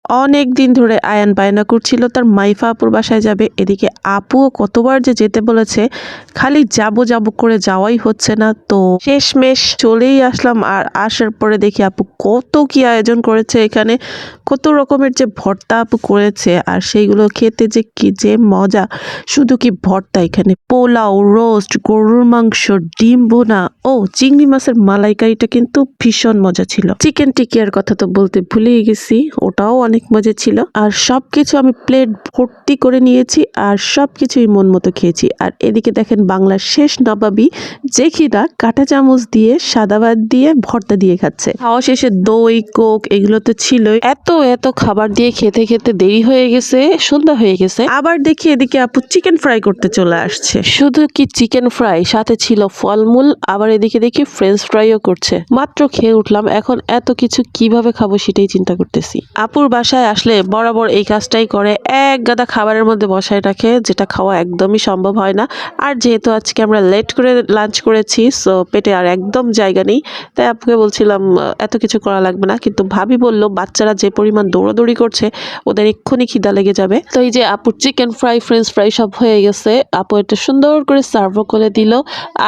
অনেক দিন ধরে আয়ান বায়না করছিল তার মাইফা আপুর বাসায় যাবে। এদিকে আপুও কতবার যে যেতে বলেছে, খালি যাব যাব করে যাওয়াই হচ্ছে না। তো শেষমেশ চলেই আসলাম। আর আসার পরে দেখি আপু কত কি আয়োজন করেছে এখানে, কত রকমের যে ভর্তা আপু করেছে, আর সেইগুলো খেতে যে কি যে মজা। শুধু কি ভর্তা, এখানে পোলাও, রোস্ট, গরুর মাংস, ডিম ভুনা, ও চিংড়ি মাছের মালাইকারিটা কিন্তু ভীষণ মজা ছিল। চিকেন টিকিয়ার কথা তো বলতে ভুলেই গেছি, ওটাও অনেক মজা ছিল। আর সবকিছু আমি প্লেট ভর্তি করে নিয়েছি আর সবকিছুই মন মতো খেয়েছি। আর এদিকে দেখেন বাংলার শেষ নবাবী যে কিনা কাঁটা চামচ দিয়ে সাদা ভাত দিয়ে ভর্তা দিয়ে খাচ্ছে। খাওয়া শেষে দই কোক এগুলো তো ছিলই। এত এত খাবার দিয়ে খেতে খেতে দেরি হয়ে গেছে, সন্ধ্যা হয়ে গেছে। আবার দেখি এদিকে আপু চিকেন ফ্রাই করতে চলে আসছে। শুধু কি চিকেন ফ্রাই, সাথে ছিল ফলমূল। আবার এদিকে দেখি ফ্রেঞ্চ ফ্রাইও করছে। মাত্র খেয়ে উঠলাম, এখন এত কিছু কিভাবে খাবো সেটাই চিন্তা করতেছি। আপুর বাসায় আসলে বরাবর এই কাজটাই করে, এক গাদা খাবারের মধ্যে বসায় রাখে, যেটা খাওয়া একদমই সম্ভব হয় না। আর যেহেতু আজকে আমরা লেট করে লাঞ্চ করেছি, সো পেটে আর একদম জায়গা নেই। তাই আপুকে বলছিলাম এত কিছু করা লাগবে না, কিন্তু ভাবি বলল বাচ্চারা যে পরিমাণ দৌড়াদৌড়ি করছে ওদের এক্ষুনি খিদা লেগে যাবে। তো এই যে আপুর চিকেন ফ্রাই ফ্রেঞ্চ ফ্রাই সব হয়ে গেছে, আপু এটা সুন্দর করে সার্ভ করে দিল।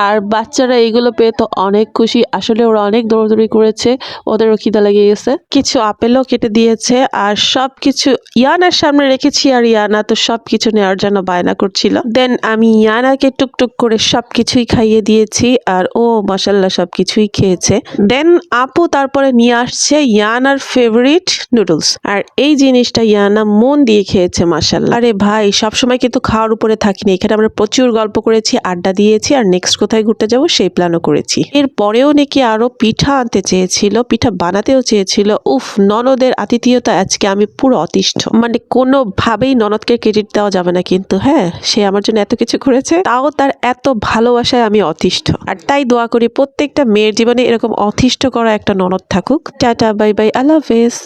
আর বাচ্চারা এইগুলো পেয়ে তো অনেক খুশি, আসলে ওরা অনেক দৌড়াদৌড়ি করেছে, ওদেরও খিদা লেগে গেছে। কিছু আপেলও কেটে দিয়েছে আর সবকিছু ইয়ানার সামনে রেখেছি, আর ইয়ানা তো সবকিছু নেওয়ার জন্য বায়না করছিল। দেন আমি ইয়ানাকে টুকটুক করে সবকিছুই খাইয়ে দিয়েছি, আর ও মাশাল্লাহ সবকিছুই খেয়েছে। দেন আপু তারপরে নিয়ে আসছে ইয়ানার ফেভারিট নুডলস, আর এই জিনিসটা ইয়ানা মন দিয়ে খেয়েছে মাশাল্লাহ। আরে ভাই, সবসময় কিন্তু খাওয়ার উপরে থাকিনি, এখানে আমরা প্রচুর গল্প করেছি, আড্ডা দিয়েছি, আর নেক্সট কোথায় ঘুরতে যাবো সেই প্ল্যানও করেছি। এরপরেও নাকি আরো পিঠা আনতে চেয়েছিল, পিঠা বানাতেও চেয়েছিল। উফ, ননদের আতিথেয়তা আজকে আমি পুরো অতিষ্ঠ। মানে কোনোভাবেই ননদকে ক্রেডিট দেওয়া যাবে না, কিন্তু হ্যাঁ, সে আমার জন্য এত কিছু করেছে, তাও তার এত ভালোবাসায় আমি অতিষ্ঠ। আর তাই দোয়া করি প্রত্যেকটা মেয়ের জীবনে এরকম অতিষ্ঠ করা একটা ননদ থাকুক। টাটা, বাই বাই, আল্লাহ হাফেজ।